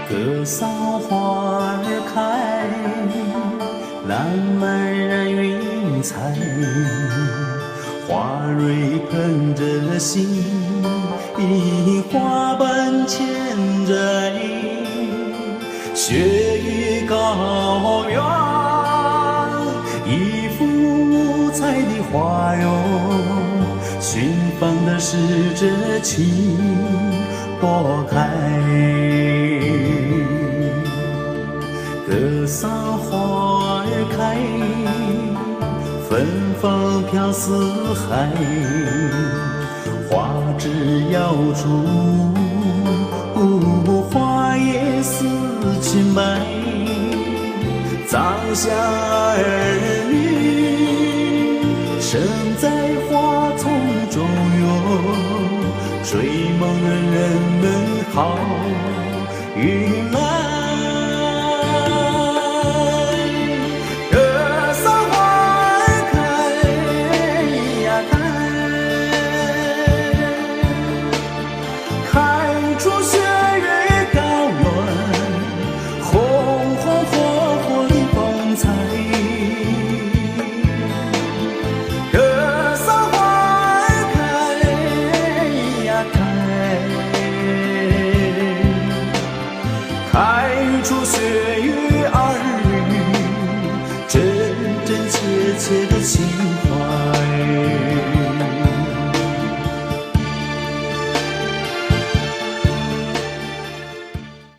格桑花儿开，烂漫染云彩，花蕊喷着心，花瓣牵着雪域高原，一幅五彩的花容，寻访的是这情拨开。格桑花儿开，芬芳飘四海，花枝摇出花叶似裙摆，葬下儿女生在花丛中哟，追梦的人们好运来。格桑花儿开呀开，开出雪域高原，红红火火的风采。格桑花儿开呀开，开出雪